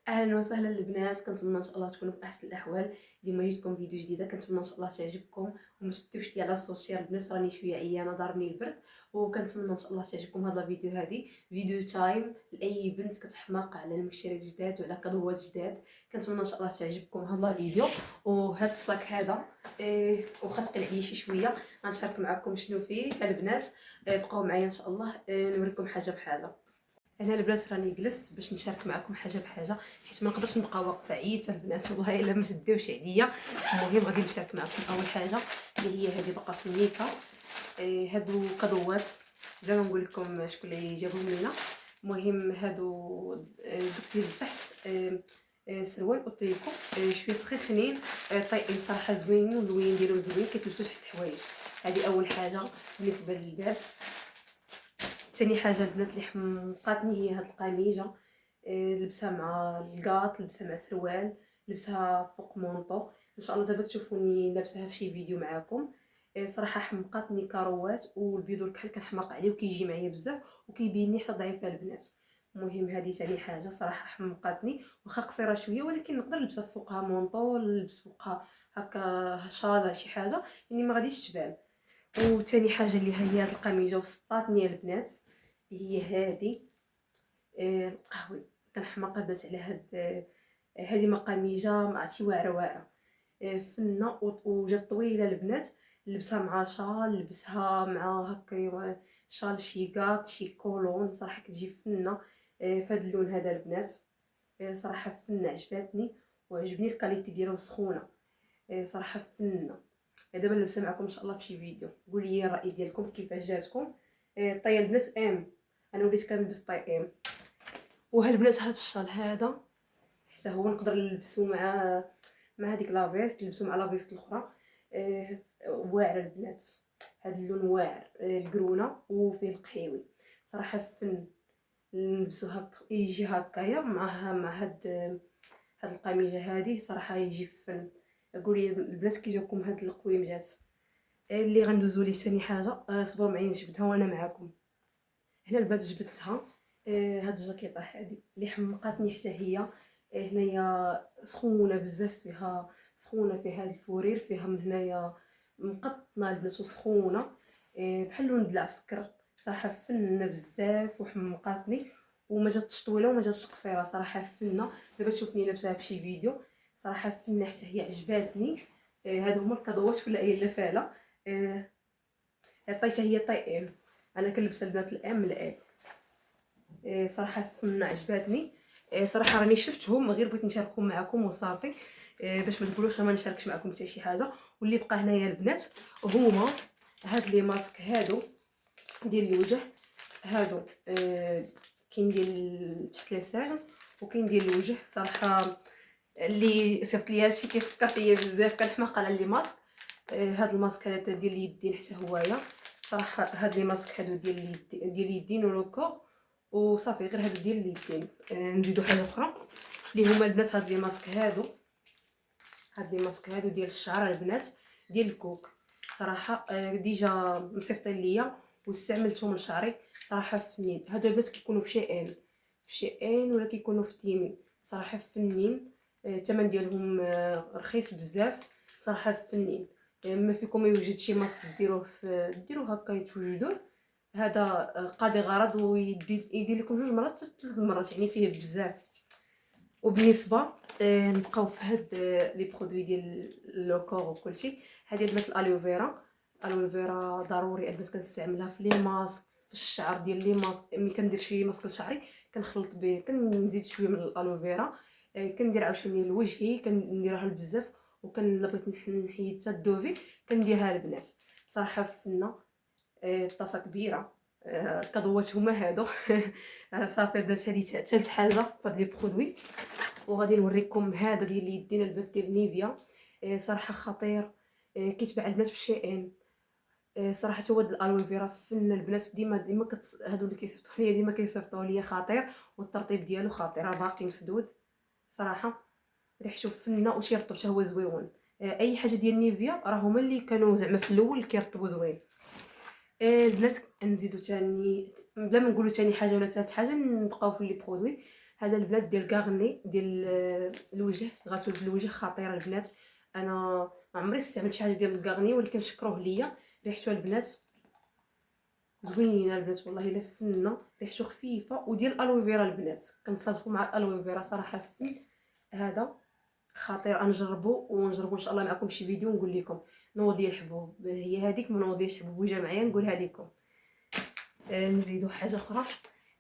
اهلا وسهلا البنات، كنتمنى ان شاء الله تكونوا في احسن الاحوال. اليوم جيتكم فيديو جديده، كنتمنى ان شاء الله تعجبكم وما تشتوش لي على السوشيال. البنات راني شويه عيانه، ضارني البرد، وكنتمنى ان شاء الله تعجبكم هذا الفيديو. هذه فيديو تايم لاي بنت كتحماق على المشتريات جداد وعلى كادوات جداد. كنتمنى ان شاء الله تعجبكم هذا الفيديو. وهذا الصاك هذا واخا ثقيل عليا شي شويه، غنشارك معكم شنو فيه البنات. بقاو معايا ان شاء الله، نوريكم حاجه بحاجه. انا البنات راني جلست باش نشارك معكم حاجه بحاجه، حيت ما نقدرش نبقى واقفه عييت البنات والله الا ما شداوش عليا. المهم غادي نشارك معكم اول حاجه اللي هي هذه باقه في الميكا. هادو كادوات، بلا ما نقول لكم شكون اللي جابهم لينا. المهم هادو دوك ديال التحت، سروال اوتيكو شويه سخيخنين، طايقين صراحه زوينين، واللوين ديالهم زوين كيتلبسوا تحت الحوايج. هذه اول حاجه بالنسبه للباس. ثاني حاجه البنات اللي حمقاتني هي هاد القميجه، لبسها مع الكاط، لبسها مع سروال، لبسها فوق مونطو. ان شاء الله دابا تشوفوني لابسها في شي فيديو معاكم. صراحه حمقاتني كروات، والبيض الكحل كنحماق عليه وكيجي معايا بزاف وكيبيني حتى ضعيفه البنات. المهم هذه ثاني حاجه صراحه حمقاتني، واخا قصيره شويه ولكن نقدر نلبسها فوقها مونطو، نلبس فوقها هكا شال شي حاجه يعني ما غاديش تبان. وثاني حاجه اللي هي هاد القميجه وسطاتني البنات، هي هذه القهوي. كنحماق البنات على هاد هذه ما قميجه ما عرفتي واعره واعره، فنه وجات طويله البنات. لبسها مع شال، لبسها مع هكا شال شي كاط شي كولون، صراحه كتجي فنه فهاد اللون هذا البنات. صراحه فنه عجباتني، وعجبني الكاليتي ديالها سخونه. صراحه فنه. دابا نلبسها معكم ان شاء الله في شي فيديو. قولوا لي الراي ديالكم كيفاش جاتكم. طاي البنات انا وليت كنلبس طاي وهالبنات هاد الشال هذا حتى هو نقدر نلبسو مع هذيك لافيست، نلبسو مع لافيست الاخرى. واعر البنات، هاد اللون واعر، القرونه وفيه القحيوي. صراحه فن. نلبسو هكا يجي هكايا مع هاد القميجه هذه، صراحه يجي فن. قولي البنات كي جاكم هاد القويمجات. اللي غندوزو ليه ثاني حاجه، صبروا معايا نجبدها وانا معاكم. هنا البنات جبدتها. هاد الجاكيطه هذه اللي حمقاتني حتى هي. هنايا سخونه بزاف، فيها سخونه، فيها الفورير، فيها من هنايا مقطنه البنات وسخونه، بحال لون دلع السكر. صراحه فنه بزاف وحمقاتني، وما جاتش طويله وما جاتش قصيره، صراحه فنه. دابا تشوفني لابساها في شي فيديو، صراحه فنه حتى هي عجباتني. هادو هما الكادوات ولا هي لا فعلا. عطيتها هي طاي انا كنلبس البنات الام الام. صراحه فنه عجباتني. صراحه راني شفتهم غير بغيت نشاركهم معكم وصافي، باش ما تقولوش ما نشاركش معكم حتى شي حاجه. واللي بقى هنايا البنات هما هاد لي ماسك هادو ديال الوجه. هادو كاين ديال تحت لسان وكاين ديال الوجه. صراحه اللي صيفط لي هادشي كيفكر فيا بزاف، كنحماق على لي ماسك. هاد الماسك هذا ديال اليدين حتى هوايا. صراحه هاد لي ماسك هادو ديال اليدين ولوكور وصافي، غير هادو ديال اليدين. نزيدو حاجه اخرى اللي هما البنات هاد لي ماسك هادو. هاد لي ماسك هادو ديال الشعر البنات، ديال الكوك. صراحه ديجا مصيفطين ليا واستعملتهم لشعري. صراحه فنين هادو البنات، كيكونوا في شي ان ولا كيكونوا في تيمي. صراحه فنين. الثمن ديالهم رخيص بزاف. صراحه فنين. ما فيكم يوجد شي ماسك ديروه هكا يتوجدوه. هذا قاضي غرض ويدير لكم 2 مرات حتى 3 مرات، يعني فيه بزاف. وبالنسبه نبقاو في هاد لي برودوي ديال لوكور وكلشي. هذه البنات الالوفيرا. الالوفيرا ضروري البنات كنستعملها في لي ماسك، في الشعر ديال لي ماسك. ملي كندير شي ماسك لشعري كنخلط به، كنزيد شويه من الالوفيرا. كندير عاوتاني لوجهي، كنديرها بزاف. وكن بغيت نحيد حتى الدوفي كنديرها البنات. صراحه فنه. الطاسه كبيره. الكادوات هما هادو. صافي البنات هذه ثالث حاجه في هاد لي برودوي. وغادي نوريكم هذا ديال اليدين البنات ديال نيفيا. صراحه خطير. كيتباع البنات في شي ان. صراحه هو هاد الالوفيرا فن البنات. ديما هادو اللي كيصيفطوا ليا ديما كيصيفطوا ليا خطير، والترطيب ديالو خطير، راه باقي مسدود. صراحه ريحته فنه وشي رطب حتى هو زويون. اي حاجه ديال نيفيا راه هما اللي كانوا زعما في الاول كيرطبوا زوين. البنات نزيدو تاني بلا ما نقولوا تاني حاجه ولا ثالث حاجه، نبقاو في لي برودوي. هذا البنات ديال كاغني ديال الوجه، غسول بالوجه خطيره البنات. انا ما عمري استعملت شي حاجه ديال الكاغني، ولكن شكروه ليا. ريحته البنات زوينه البنات والله الا فنه، ريحته خفيفه. وديال الالوفيرا البنات كنصادفوا مع الالوفيرا صراحه فن. هذا خطير، غنجربو ونجربو ان شاء الله معكم شي فيديو ونقول لكم. نوض الحبوب هي هذيك، من نوض الحبوب وجا معايا نقولها لكم. نزيدو حاجه اخرى،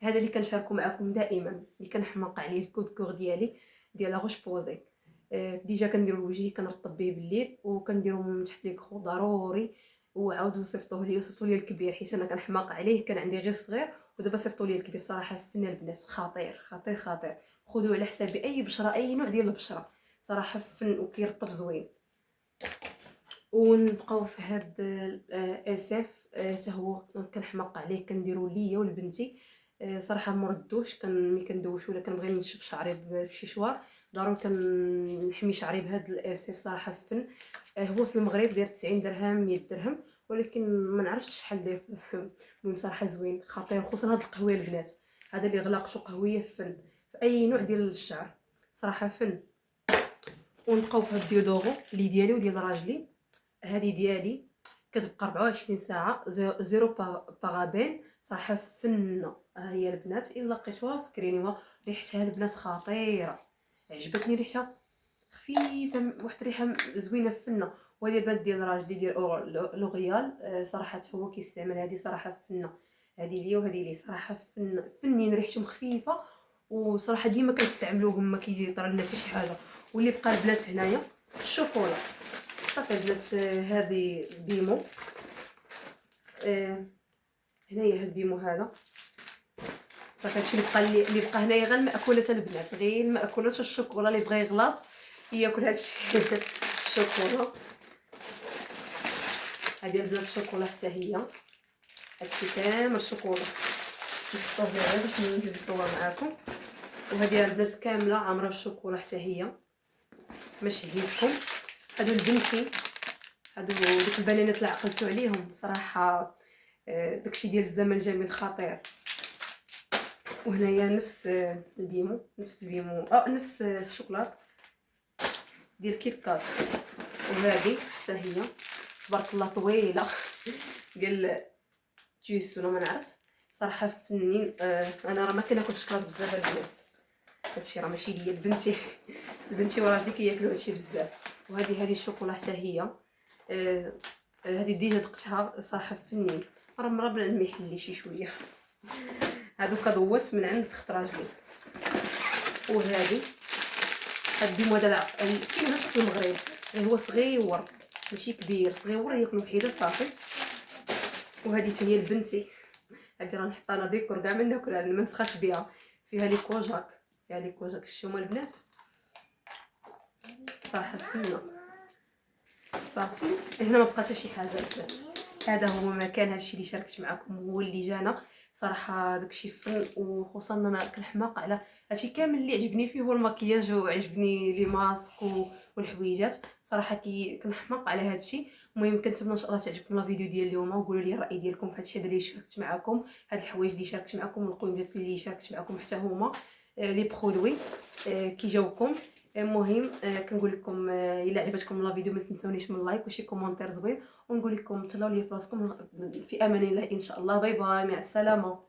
هذا اللي كنشاركو معكم دائما، اللي كنحماق عليه الكود كور ديالي ديال لا روش بوزي. ديجا كنديرو لوجهي كنرطب به بالليل، وكنديرو من تحت ليكرو ضروري. وعاودوا صيفطوه لي الكبير، حيت انا كنحماق عليه، كان عندي غير صغير ودابا صيفطوا لي الكبير. صراحه فن البنات، خطير خطير خطير. خذوه على حساب اي بشره، اي نوع ديال البشره، صراحه فن وكيرطب زوين. ونبقاو في هاد السيف حتى هو كنحماق عليه، كنديرو ليا ولبنتي. صراحه مردوش، ملي كندوش ولا كنبغي نشف شعري بشي شوار، ضروري كنحمي شعري بهاد السيف. صراحه فن. هو في المغرب داير 90 درهم 100 درهم، ولكن ما نعرفش شحال داير. المهم صراحه زوين خطير، خصوصا هاد القهويه البنات، هذا اللي غلاقته قهويه فن في اي نوع ديال الشعر، صراحه فن. ونبقاو في هاد الديودورو اللي ديالي وديال راجلي. هذه ديالي كتبقى 24 ساعه، زيرو بارابين. صراحه فنه. ها هي البنات، الا لقيتوها سكرينيوها. ريحتها البنات خطيره، عجبتني ريحتها خفيفه، واحد الريحه زوينه فنه. وهذه البنات ديال راجلي ديال لوغيال، صراحه هو كيستعمل هذه، صراحه فنه. هذه ليا وهذه ليه، صراحه فنين، ريحتهم خفيفه. وصراحه ديما كنستعملوهم، ما كيطرى لنا حتى شي حاجه. واللي بقى البنات هنايا الشوكولا. صافي البنات، هذه بيمو. هنايا هاد بيمو هذا. صافي هادشي اللي بقى هنايا، غير المأكولات البنات، غير المأكولات والشوكولا. اللي بغى يغلط ياكل هادشي. الشوكولا هادي البنات، الشوكولا حتى هي، هادشي كامل شوكولا. نحطوه هنا باش نزيد نصور معاكم. وهذه البنات كامله عامره بالشوكولا حتى هي. ماشي هيتكم هادو البنتي، هادو ديك البنانات اللي عقلتو عليهم صراحه. داكشي ديال الزمن الجميل خطير. وهنايا نفس البيمو، نفس الشوكولات ديال كيت كات. وهذه حتى هي تبارك الله طويله، ديال جوس ولا ما نعرف. صراحه فنين. انا راه ما كناكلش شوكولات بزاف البنات، هادشي راه ماشي ديال بنتي. البنتي وراجلي كياكلوا هادشي بزاف. وهذه الشوكولا حتى هي. هذه ديجا دقتها، صراحه فنين. مرة بنادم يحل شي شويه. هادو كضوات من عند خت راجلي. وهذه هاد بيمو هذا كاين هنا في المغرب، هو صغيور ماشي كبير، صغيور ياكلوا وحيده صافي. وهذه حتى هي لبنتي، هادي راه نحطها انا ديكور كاع ما ناكلها، ما نسخاش بها. فيها لي كوجاك، شتو البنات، صراحه فنه. صافي هنا ما بقى حتى شي حاجه بس. هذا هو مكان هادشي اللي شاركت معكم، هو اللي جانا. صراحه داكشي فن، وخصوصا انا كنحماق على هادشي كامل. اللي عجبني فيه هو المكياج، وعجبني لي ماسك والحويجات. صراحه كنحماق على هادشي. المهم كنتمنى ان شاء الله تعجبكم لا فيديو ديال اليوم، وقولوا لي الراي ديالكم في هادشي اللي شاركت معكم، هاد الحوايج اللي شاركت معكم، والقيمات اللي شاركت معكم حتى هما، لي برودوي كي جاوكم. المهم كنقول لكم الا عجبتكم لا فيديو ما تنسونيش من لايك وشي كومونتير زوين. ونقول لكم تهلاو لي في راسكم، في امان الله ان شاء الله. باي باي، مع السلامه.